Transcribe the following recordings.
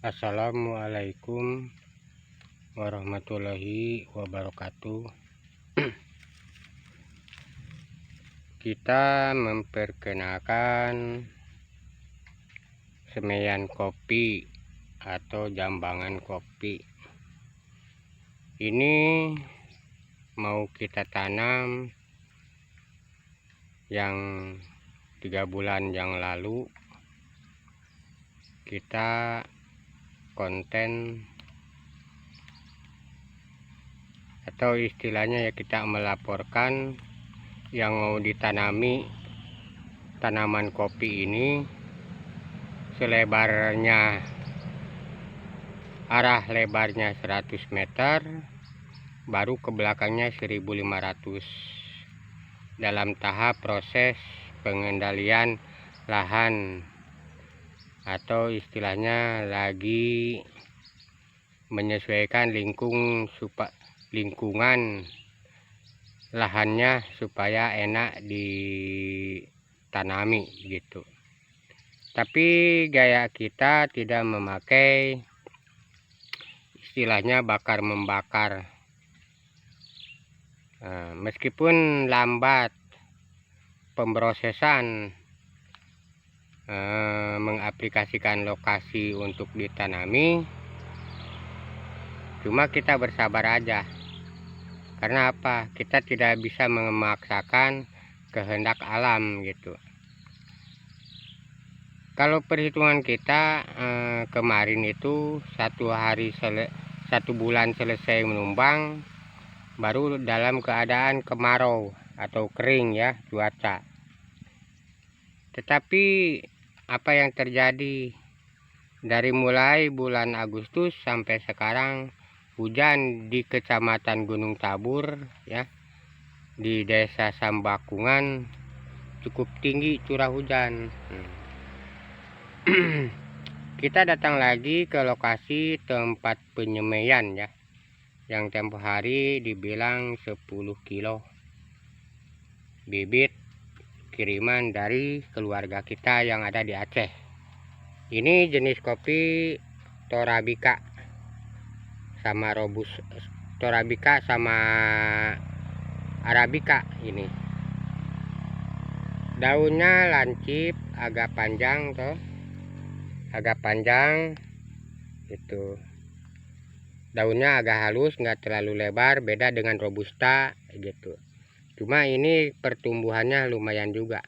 Assalamualaikum warahmatullahi wabarakatuh. Kita memperkenalkan semaian kopi atau jambangan kopi. Ini mau kita tanam yang 3 bulan yang lalu. Kita konten atau istilahnya ya, kita melaporkan yang mau ditanami tanaman kopi ini selebarnya, arah lebarnya 100 meter, baru ke belakangnya 1500, dalam tahap proses pengendalian lahan atau istilahnya lagi menyesuaikan lingkungan lahannya supaya enak ditanami gitu. Tapi gaya kita tidak memakai istilahnya bakar membakar. Meskipun lambat pemrosesan mengaplikasikan lokasi untuk ditanami, cuma kita bersabar aja. Karena apa? Kita tidak bisa memaksakan kehendak alam gitu. Kalau perhitungan kita kemarin itu 1 bulan selesai menumbang, baru dalam keadaan kemarau atau kering ya cuaca. Tetapi apa yang terjadi dari mulai bulan Agustus sampai sekarang, hujan di Kecamatan Gunung Tabur ya, di Desa Sambakungan cukup tinggi curah hujan. Kita datang lagi ke lokasi tempat penyemaian ya, yang tempo hari dibilang 10 kilo bibit kiriman dari keluarga kita yang ada di Aceh. Ini jenis kopi Torabika sama Torabika sama Arabica. Ini daunnya lancip, agak panjang tuh, agak panjang itu. Daunnya agak halus, nggak terlalu lebar, beda dengan Robusta gitu. Cuma ini pertumbuhannya lumayan juga.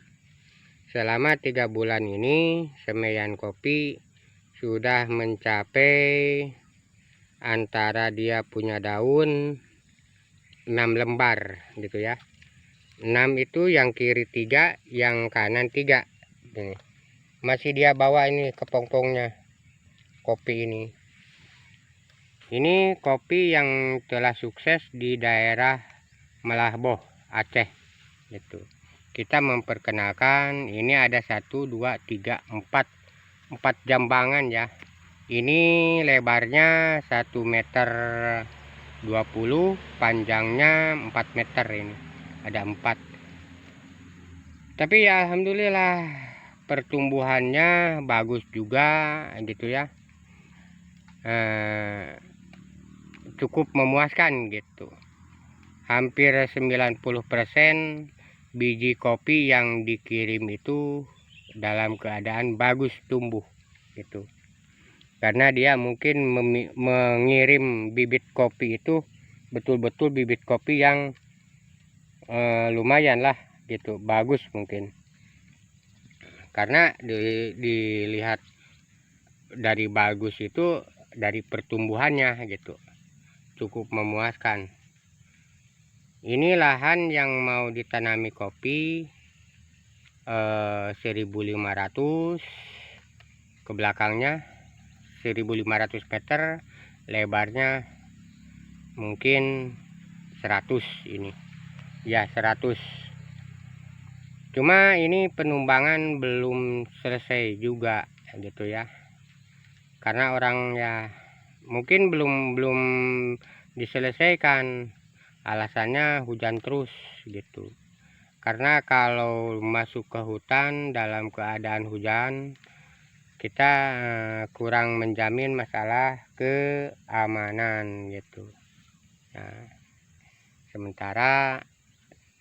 Selama 3 bulan ini semaian kopi sudah mencapai, antara dia punya daun 6 lembar gitu ya. 6 itu yang kiri 3, yang kanan 3. Nih, masih dia bawa ini kepompongnya kopi ini. Ini kopi yang telah sukses di daerah Malahboh, Aceh gitu. Kita memperkenalkan ini ada 1, 2, 3, 4 jambangan ya. Ini lebarnya 1 meter 20, panjangnya 4 meter, ini ada 4. Tapi ya alhamdulillah pertumbuhannya bagus juga gitu ya. Cukup memuaskan gitu. Hampir 90% biji kopi yang dikirim itu dalam keadaan bagus tumbuh gitu. Karena dia mungkin mengirim bibit kopi itu betul-betul bibit kopi yang lumayan lah gitu, bagus mungkin. Karena dilihat dari bagus itu dari pertumbuhannya gitu, cukup memuaskan. Ini lahan yang mau ditanami kopi 1500, ke belakangnya 1500 meter, lebarnya mungkin 100 ini ya, 100. Cuma ini penumbangan belum selesai juga gitu ya, karena orang ya mungkin belum diselesaikan. Alasannya hujan terus gitu. Karena kalau masuk ke hutan dalam keadaan hujan, kita kurang menjamin masalah keamanan gitu. Nah, sementara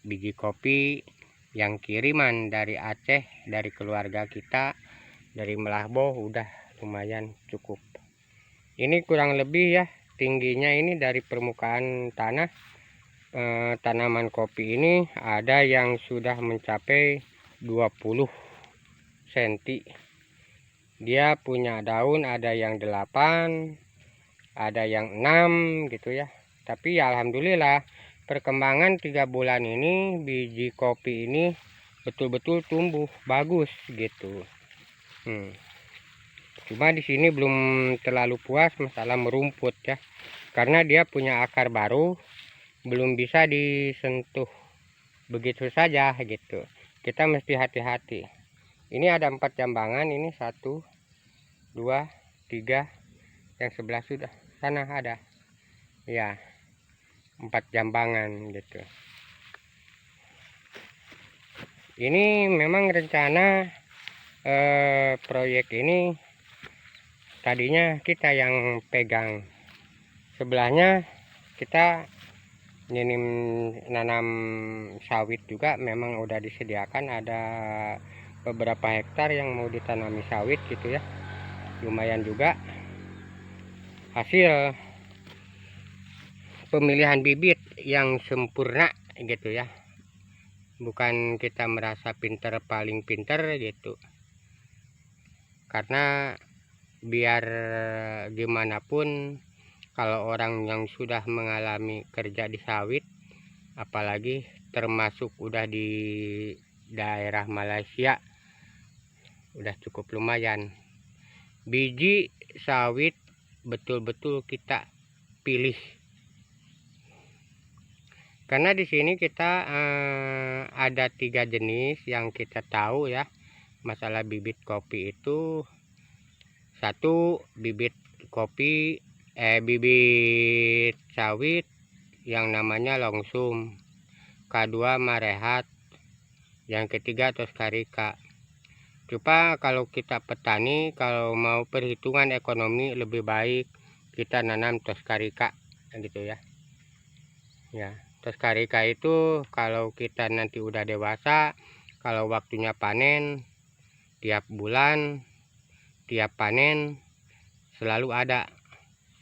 biji kopi yang kiriman dari Aceh, dari keluarga kita, dari Melahbo, udah lumayan cukup. Ini kurang lebih ya, tingginya ini dari permukaan tanah. Tanaman kopi ini ada yang sudah mencapai 20 cm. Dia punya daun ada yang 8, ada yang 6 gitu ya. Tapi ya alhamdulillah perkembangan 3 bulan ini biji kopi ini betul-betul tumbuh bagus gitu. Cuma di sini belum terlalu puas masalah merumput ya, karena dia punya akar baru, belum bisa disentuh begitu saja gitu. Kita mesti hati-hati. Ini ada 4 jambangan, ini 1, 2, 3, yang sebelah sudah sana ada ya 4 jambangan gitu. Ini memang rencana proyek ini tadinya kita yang pegang, sebelahnya kita nanam sawit juga, memang udah disediakan ada beberapa hektar yang mau ditanami sawit gitu ya. Lumayan juga hasil pemilihan bibit yang sempurna gitu ya. Bukan kita merasa pinter paling pinter gitu, karena biar gimana pun kalau orang yang sudah mengalami kerja di sawit, apalagi termasuk udah di daerah Malaysia, udah cukup lumayan. Biji sawit betul-betul kita pilih, karena di sini kita ada 3 jenis yang kita tahu ya masalah bibit kopi itu. 1, bibit kopi bibit sawit yang namanya longsum. Kedua, marehat. Yang ketiga, toskarika. Coba kalau kita petani, kalau mau perhitungan ekonomi lebih baik kita nanam toskarika gitu ya. Ya, toskarika itu kalau kita nanti udah dewasa, kalau waktunya panen, tiap bulan, tiap panen selalu ada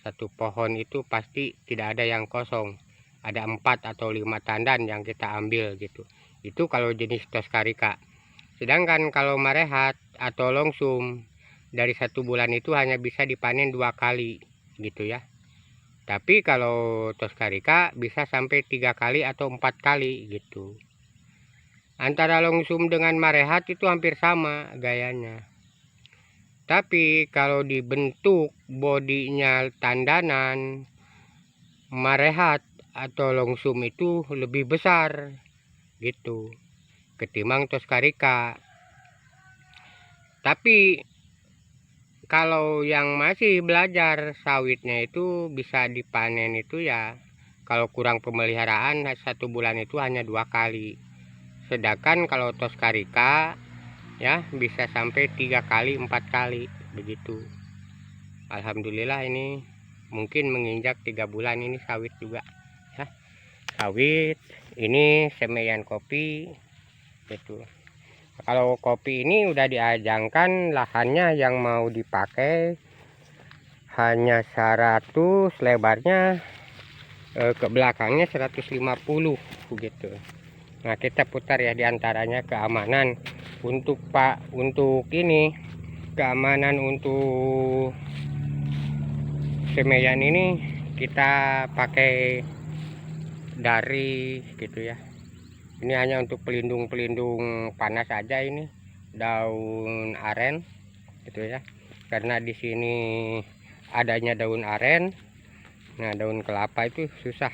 satu pohon itu pasti tidak ada yang kosong, ada 4 atau 5 tandan yang kita ambil gitu. Itu kalau jenis toskarika. Sedangkan kalau marehat atau longsum, dari 1 bulan itu hanya bisa dipanen 2 kali gitu ya. Tapi kalau toskarika bisa sampai 3 kali atau 4 kali gitu. Antara longsum dengan marehat itu hampir sama gayanya. Tapi kalau dibentuk bodinya tandanan, marehat atau longsum itu lebih besar gitu ketimbang toskarika. Tapi kalau yang masih belajar sawitnya itu bisa dipanen itu ya, kalau kurang pemeliharaan 1 bulan itu hanya 2 kali. Sedangkan kalau toskarika ya bisa sampai 3 kali 4 kali begitu. Alhamdulillah ini mungkin menginjak 3 bulan ini sawit juga ya. Sawit ini semaian kopi gitu. Kalau kopi ini udah diajangkan lahannya yang mau dipakai hanya 100, lebarnya ke belakangnya 150 gitu. Nah, kita putar ya diantaranya keamanan untuk ini keamanan untuk semaian ini kita pakai dari gitu ya. Ini hanya untuk pelindung panas saja, ini daun aren gitu ya. Karena di sini adanya daun aren. Nah, daun kelapa itu susah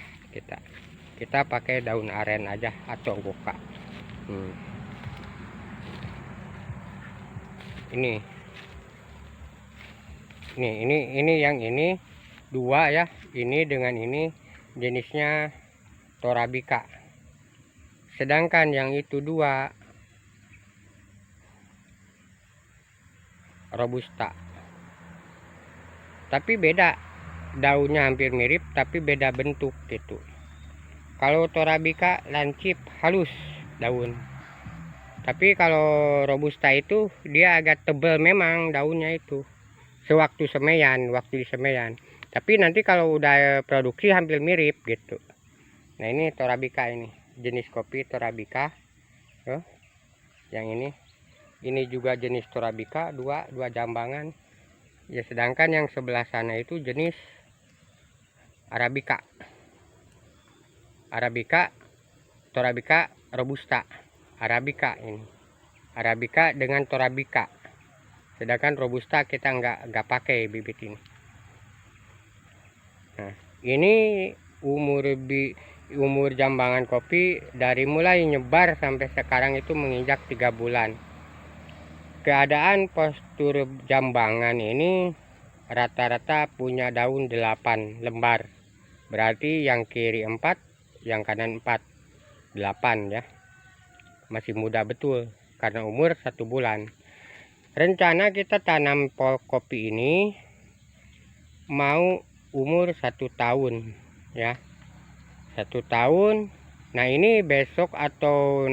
kita pakai daun aren aja atau goka. Ini yang ini 2 ya, ini dengan ini jenisnya torabika. Sedangkan yang itu 2 robusta. Tapi beda, daunnya hampir mirip tapi beda bentuk gitu. Kalau Torabika lancip halus daun, tapi kalau robusta itu dia agak tebal memang daunnya itu sewaktu semaian, waktu di semaian. Tapi nanti kalau udah produksi hampir mirip gitu. Nah ini Torabika, ini jenis kopi Torabika. Yang ini juga jenis Torabika, dua jambangan ya. Sedangkan yang sebelah sana itu jenis Arabica, Torabika robusta. Arabica ini, Arabica dengan Torabika. Sedangkan robusta kita nggak pakai bibit ini. Nah, ini umur jambangan kopi dari mulai nyebar sampai sekarang itu menginjak 3 bulan. Keadaan postur jambangan ini rata-rata punya daun 8 lembar. Berarti yang kiri 4, yang kanan 4, 8 ya. Masih muda betul karena umur 1 bulan. Rencana kita tanam kopi ini mau umur 1 tahun ya. 1 tahun. Nah ini besok atau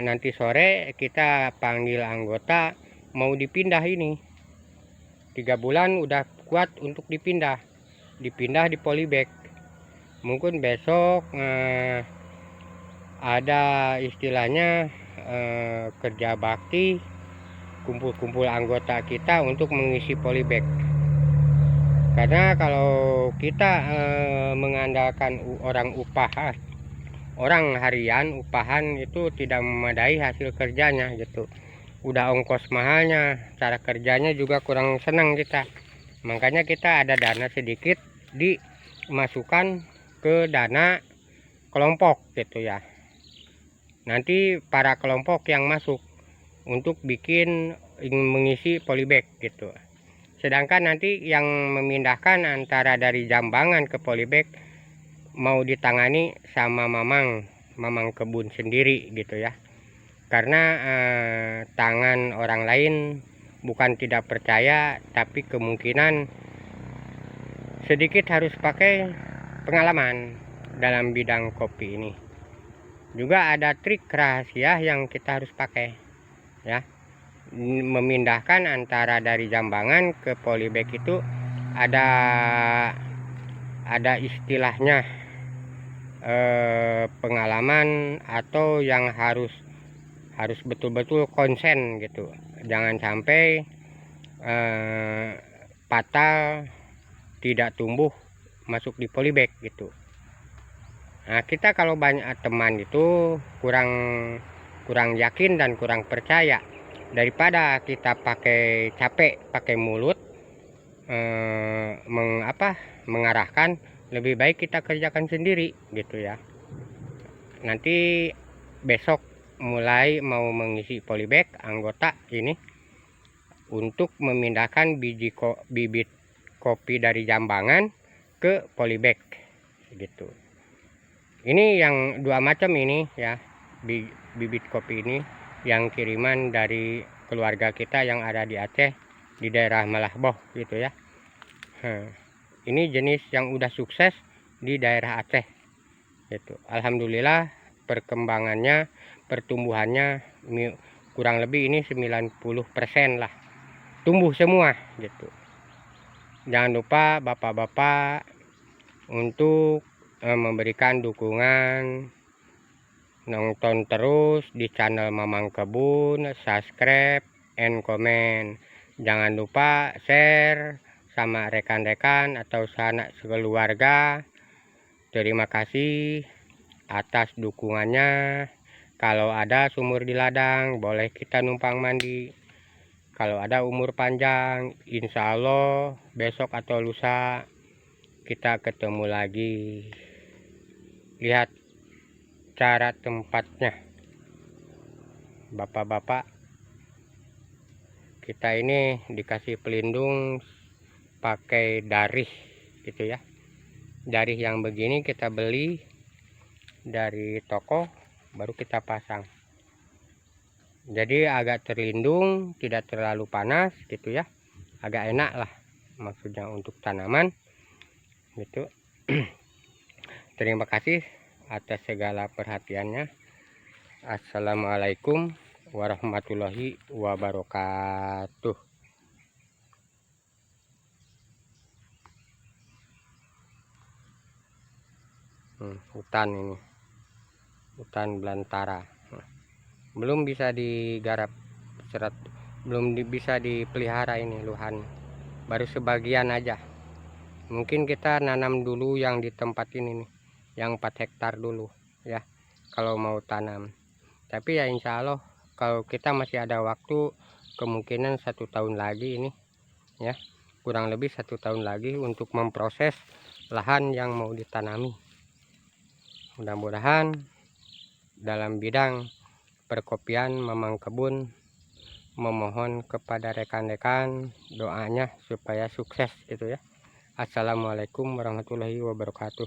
nanti sore kita panggil anggota mau dipindah ini. 3 bulan udah kuat untuk dipindah di polybag. Mungkin besok ada istilahnya kerja bakti, kumpul-kumpul anggota kita untuk mengisi polybag. Karena kalau kita mengandalkan orang harian upahan itu tidak memadai hasil kerjanya gitu. Udah ongkos mahalnya, cara kerjanya juga kurang senang kita. Makanya kita ada dana sedikit dimasukkan ke dana kelompok gitu ya. Nanti para kelompok yang masuk untuk mengisi polybag gitu. Sedangkan nanti yang memindahkan antara dari jambangan ke polybag mau ditangani sama mamang kebun sendiri gitu ya. Karena tangan orang lain bukan tidak percaya, tapi kemungkinan sedikit harus pakai pengalaman dalam bidang kopi ini. Juga ada trik rahasia yang kita harus pakai ya. Memindahkan antara dari jambangan ke polybag itu ada istilahnya pengalaman atau yang harus betul-betul konsen gitu. Jangan sampai patah, tidak tumbuh masuk di polybag gitu. Nah kita kalau banyak teman itu kurang yakin dan kurang percaya. Daripada kita capek pakai mulut mengarahkan, lebih baik kita kerjakan sendiri gitu ya. Nanti besok mulai mau mengisi polybag anggota ini untuk memindahkan bibit kopi dari jambangan ke polybag gitu. Ini yang 2 macam ini ya, bibit kopi ini yang kiriman dari keluarga kita yang ada di Aceh, di daerah Malahboh gitu ya. Ini jenis yang udah sukses di daerah Aceh gitu. Alhamdulillah perkembangannya, pertumbuhannya kurang lebih ini 90% lah tumbuh semua gitu. Jangan lupa bapak-bapak untuk memberikan dukungan, nonton terus di channel Mamang Kebun, subscribe and comment. Jangan lupa share sama rekan-rekan atau sanak sekeluarga. Terima kasih atas dukungannya. Kalau ada sumur di ladang, boleh kita numpang mandi. Kalau ada umur panjang, insya Allah besok atau lusa kita ketemu lagi. Lihat cara tempatnya, bapak-bapak. Kita ini dikasih pelindung pakai darih gitu ya. Darih yang begini kita beli dari toko, baru kita pasang. Jadi agak terlindung, tidak terlalu panas gitu ya, agak enak lah maksudnya untuk tanaman gitu. Terima kasih atas segala perhatiannya. Assalamualaikum warahmatullahi wabarakatuh. Hutan ini, hutan belantara, belum bisa digarap serat, belum bisa dipelihara ini luhan, baru sebagian aja. Mungkin kita nanam dulu yang di tempat ini nih, yang 4 hektar dulu ya kalau mau tanam. Tapi ya insya Allah kalau kita masih ada waktu, kemungkinan 1 tahun lagi ini ya, kurang lebih 1 tahun lagi untuk memproses lahan yang mau ditanami. Mudah-mudahan dalam bidang perkopian Mamang Kebun memohon kepada rekan-rekan doanya supaya sukses gitu ya. Assalamualaikum warahmatullahi wabarakatuh.